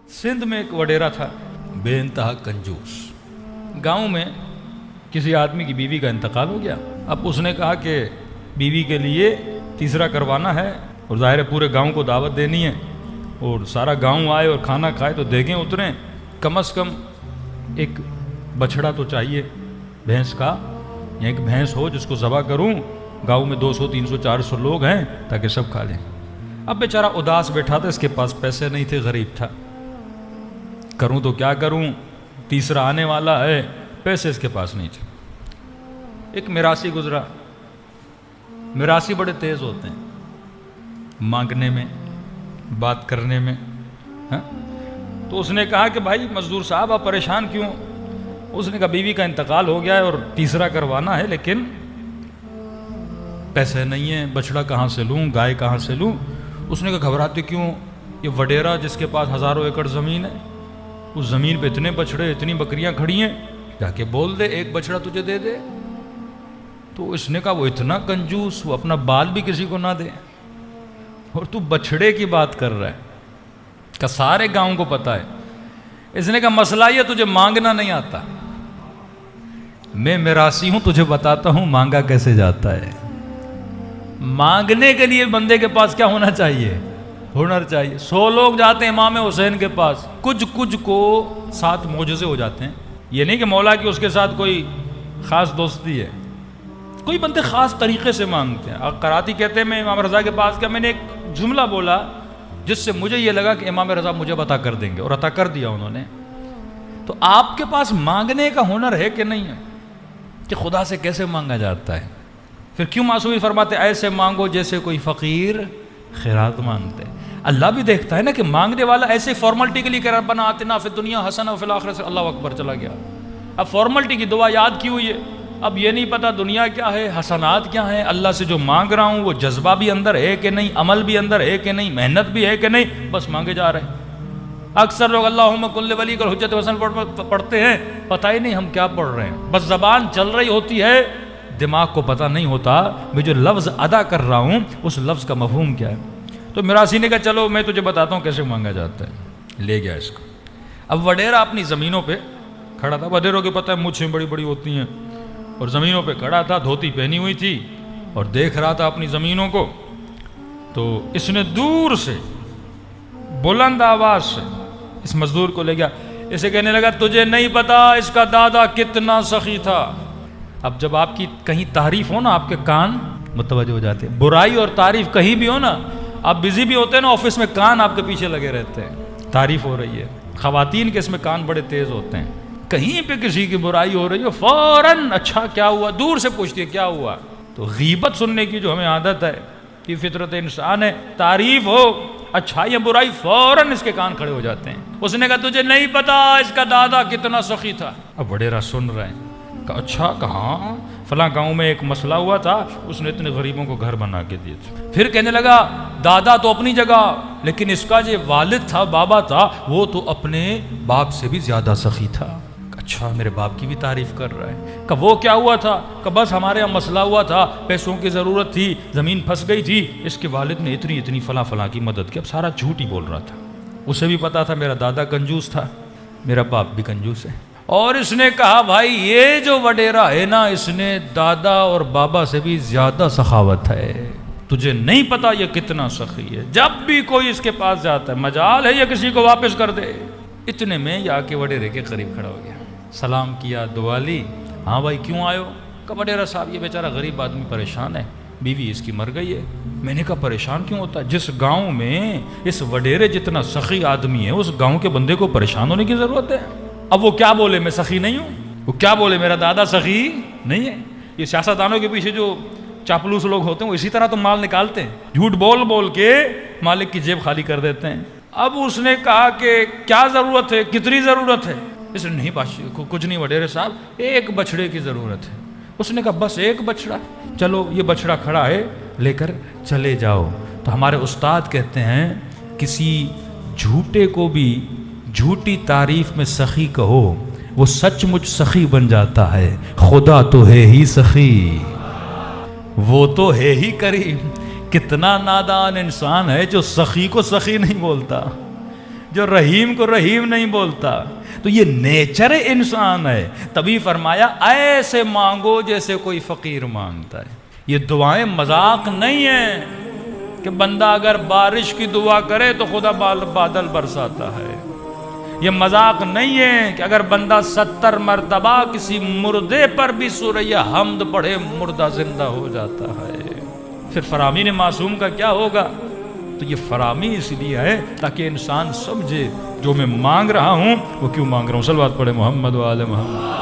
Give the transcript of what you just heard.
سندھ میں ایک وڈیرا تھا بے انتہا کنجوس. گاؤں میں کسی آدمی کی بیوی کا انتقال ہو گیا. اب اس نے کہا کہ بیوی کے لیے تیسرا کروانا ہے اور ظاہر ہے پورے گاؤں کو دعوت دینی ہے اور سارا گاؤں آئے اور کھانا کھائے تو دیگیں اتریں. کم از کم ایک بچڑا تو چاہیے بھینس کا, یا ایک بھینس ہو جس کو ذبح کروں. گاؤں میں 200 300 400 لوگ ہیں تاکہ سب کھا لیں. اب بیچارہ اداس بیٹھا تھا, اس کے پاس پیسے نہیں تھے, غریب تھا. کروں تو کیا کروں, تیسرا آنے والا ہے, پیسے اس کے پاس نہیں تھے. ایک میراثی گزرا. میراثی بڑے تیز ہوتے ہیں مانگنے میں, بات کرنے میں. تو اس نے کہا کہ بھائی مزدور صاحب آپ پریشان کیوں؟ اس نے کہا بیوی کا انتقال ہو گیا ہے اور تیسرا کروانا ہے, لیکن پیسے نہیں ہیں, بچڑا کہاں سے لوں, گائے کہاں سے لوں؟ اس نے کہا گھبراتے کیوں, یہ وڈیرا جس کے پاس ہزاروں ایکڑ زمین ہے, اس زمین پہ اتنے بچڑے اتنی بکریاں کھڑی ہیں, جا کے بول دے ایک بچڑا تجھے دے دے. تو اس نے کہا وہ اتنا کنجوس, وہ اپنا بال بھی کسی کو نہ دے اور تو بچڑے کی بات کر رہا ہے, کہ سارے گاؤں کو پتا ہے. اس نے کہا مسئلہ یہ تجھے مانگنا نہیں آتا, میں میراثی ہوں, تجھے بتاتا ہوں مانگا کیسے جاتا ہے. مانگنے کے لیے بندے کے پاس کیا ہونا چاہیے؟ ہنر چاہیے. 100 لوگ جاتے ہیں امام حسین کے پاس, کچھ کو 7 معجزے ہو جاتے ہیں. یہ نہیں کہ مولا کی اس کے ساتھ کوئی خاص دوستی ہے, کوئی بندے خاص طریقے سے مانگتے ہیں. قراتی کہتے ہیں میں امام رضا کے پاس گیا, میں نے ایک جملہ بولا جس سے مجھے یہ لگا کہ امام رضا مجھے عطا کر دیں گے, اور عطا کر دیا انہوں نے. تو آپ کے پاس مانگنے کا ہنر ہے کہ نہیں ہے, کہ خدا سے کیسے مانگا جاتا ہے؟ پھر کیوں معصومی فرماتے ایسے مانگو جیسے کوئی فقیر خیرات مانگتے. اللہ بھی دیکھتا ہے نا کہ مانگنے والا ایسے فارملٹی کے لیے کہ ربنا آتنا فی الدنیا حسنہ وفی الآخرۃ سے اللہ اکبر چلا گیا. اب فارملٹی کی دعا یاد کی ہوئی ہے, اب یہ نہیں پتا دنیا کیا ہے, حسنات کیا ہیں. اللہ سے جو مانگ رہا ہوں وہ جذبہ بھی اندر ہے کہ نہیں, عمل بھی اندر ہے کہ نہیں, محنت بھی ہے کہ نہیں, بس مانگے جا رہے ہیں. اکثر لوگ اللہم کل ولی کر حجت وسن پڑھتے ہیں, پتہ ہی نہیں ہم کیا پڑھ رہے ہیں, بس زبان چل رہی ہوتی ہے, دماغ کو پتہ نہیں ہوتا میں جو لفظ ادا کر رہا ہوں اس لفظ کا مفہوم کیا ہے. تو میراثی نے کہا چلو میں تجھے بتاتا ہوں کیسے مانگا جاتا ہے. لے گیا اس کو. اب وڈیرا اپنی زمینوں پہ کھڑا تھا. وڈیروں کے پتہ ہے مجھیں بڑی بڑی ہوتی ہیں, اور زمینوں پہ کھڑا تھا, دھوتی پہنی ہوئی تھی اور دیکھ رہا تھا اپنی زمینوں کو. تو اس نے دور سے بلند آواز سے اس مزدور کو لے گیا. اسے کہنے لگا تجھے نہیں پتا اس کا دادا کتنا سخی تھا. اب جب آپ کی کہیں تعریف ہو نا, آپ کے کان متوجہ ہو جاتے ہیں. برائی اور تعریف کہیں بھی ہو نا, آپ بزی بھی ہوتے ہیں نا آفس میں, کان آپ کے پیچھے لگے رہتے ہیں. تعریف ہو رہی ہے, خواتین کے اس میں کان بڑے تیز ہوتے ہیں. کہیں پہ کسی کی برائی ہو رہی ہے فوراً اچھا کیا ہوا, دور سے پوچھتی ہے کیا ہوا. تو غیبت سننے کی جو ہمیں عادت ہے, یہ فطرت انسان ہے. تعریف ہو, اچھائی یا برائی, فوراً اس کے کان کھڑے ہو جاتے ہیں. اس نے کہا تجھے نہیں پتا اس کا دادا کتنا سخی تھا. اب وڈیرا سن رہے ہیں. کہا اچھا, کہاں فلاں گاؤں میں ایک مسئلہ ہوا تھا, اس نے اتنے غریبوں کو گھر بنا کے دیے تھے. پھر کہنے لگا دادا تو اپنی جگہ, لیکن اس کا جو والد تھا, بابا تھا, وہ تو اپنے باپ سے بھی زیادہ سخی تھا. اچھا, میرے باپ کی بھی تعریف کر رہا ہے. کہ وہ کیا ہوا تھا؟ کہ بس ہمارے یہاں مسئلہ ہوا تھا, پیسوں کی ضرورت تھی, زمین پھنس گئی تھی, اس کے والد نے اتنی فلاں کی مدد کی. اب سارا جھوٹ ہی بول رہا تھا. اسے بھی پتا تھا میرا دادا کنجوس تھا, میرا باپ بھی کنجوس ہے. اور اس نے کہا بھائی یہ جو وڈیرا ہے نا, اس نے دادا اور بابا سے بھی زیادہ سخاوت ہے. تجھے نہیں پتا یہ کتنا سخی ہے. جب بھی کوئی اس کے پاس جاتا ہے, مجال ہے یا کسی کو واپس کر دے. اتنے میں یہ آ کے وڈیرے کے قریب کھڑا ہو گیا, سلام کیا, دعا لی. ہاں بھائی کیوں آئے ہو؟ کہ وڈیرا صاحب یہ بیچارہ غریب آدمی پریشان ہے, بیوی اس کی مر گئی ہے. میں نے کہا پریشان کیوں ہوتا ہے؟ جس گاؤں میں اس وڈیرے جتنا سخی آدمی ہے, اس گاؤں کے بندے کو پریشان ہونے کی ضرورت ہے. اب وہ کیا بولے میں سخی نہیں ہوں, وہ کیا بولے میرا دادا سخی نہیں ہے. یہ سیاستدانوں کے پیچھے جو چاپلوس لوگ ہوتے ہیں وہ اسی طرح تو مال نکالتے ہیں, جھوٹ بول کے مالک کی جیب خالی کر دیتے ہیں. اب اس نے کہا کہ کیا ضرورت ہے, کتنی ضرورت ہے؟ اس نے نہیں بادشاہ کچھ نہیں وڈیرے صاحب, ایک بچڑے کی ضرورت ہے. اس نے کہا بس ایک بچڑا؟ چلو یہ بچڑا کھڑا ہے, لے کر چلے جاؤ. تو ہمارے استاد کہتے ہیں کسی جھوٹے کو بھی جھوٹی تعریف میں سخی کہو, وہ سچ مچ سخی بن جاتا ہے. خدا تو ہے ہی سخی, وہ تو ہے ہی کریم. کتنا نادان انسان ہے جو سخی کو سخی نہیں بولتا. جو رحیم کو رحیم نہیں بولتا. تو یہ نیچر انسان ہے. تبھی فرمایا ایسے مانگو جیسے کوئی فقیر مانگتا ہے. یہ دعائیں مذاق نہیں ہیں کہ بندہ اگر بارش کی دعا کرے تو خدا بادل برساتا ہے. یہ مذاق نہیں ہے کہ اگر بندہ 70 مرتبہ کسی مردے پر بھی سورہ حمد پڑھے مردہ زندہ ہو جاتا ہے. پھر فرامین معصوم کا کیا ہوگا؟ تو یہ فرامی اس لیے ہے تاکہ انسان سمجھے جو میں مانگ رہا ہوں وہ کیوں مانگ رہا ہوں. صلوات پڑھے محمد و آل محمد.